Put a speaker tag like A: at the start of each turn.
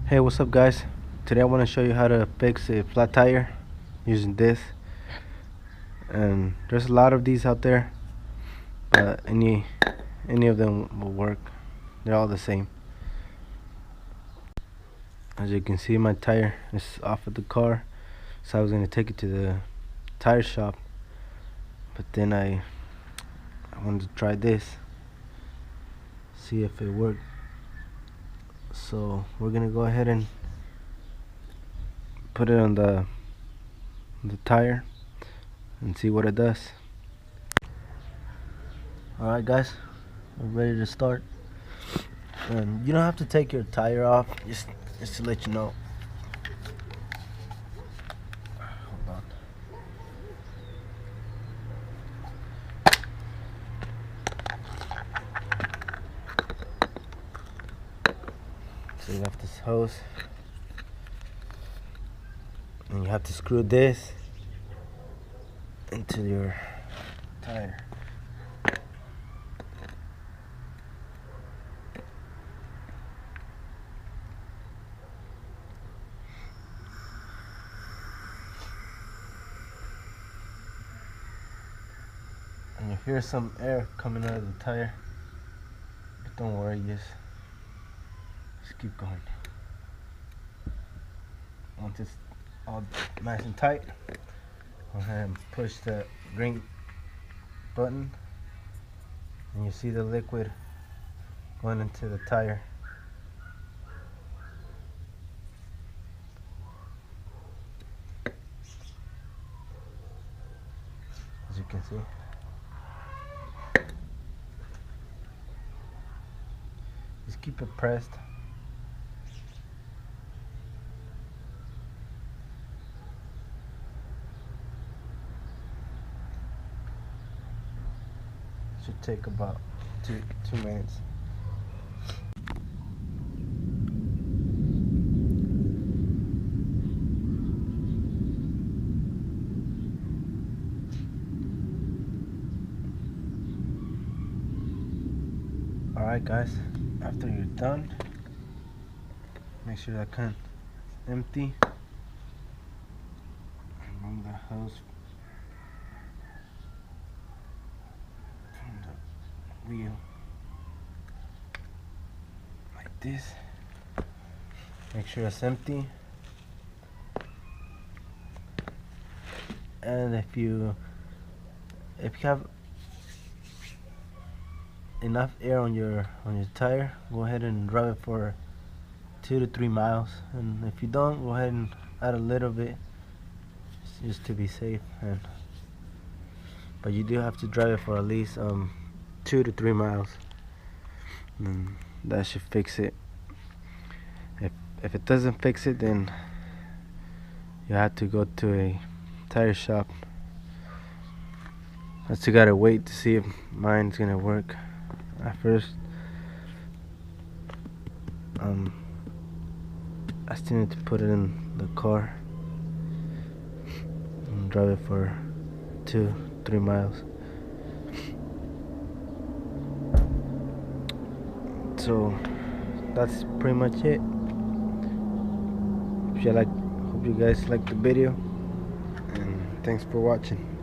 A: Hey, what's up guys? Today I want to show you how to fix a flat tire using this. And there's a lot of these out there, but any of them will work. They're all the same. As you can see, my tire is off of the car, so I was going to take it to the tire shop, but then I wanted to try this, see if it worked. So we're going to go ahead and put it on the tire and see what it does. Alright guys, we're ready to start. And you don't have to take your tire off, just to let you know. Hold on. So you have this hose, and you have to screw this into your tire. And you hear some air coming out of the tire, but don't worry, just keep going. Once it's all nice and tight, go ahead and push the green button, and you see the liquid going into the tire. As you can see. Just keep it pressed. Should take about two minutes. Alright guys, after you're done, make sure that can empty. Run the hose from the wheel like this. Make sure it's empty. And if you have enough air on your tire, go ahead and drive it for 2 to 3 miles, and if you don't, go ahead and add a little bit just to be safe. But you do have to drive it for at least 2 to 3 miles, and that should fix it. If it doesn't fix it, then you have to go to a tire shop. I still gotta wait to see if mine's gonna work. At first, I still need to put it in the car and drive it for 2-3 miles. So that's pretty much it. Hope you guys liked the video, and thanks for watching.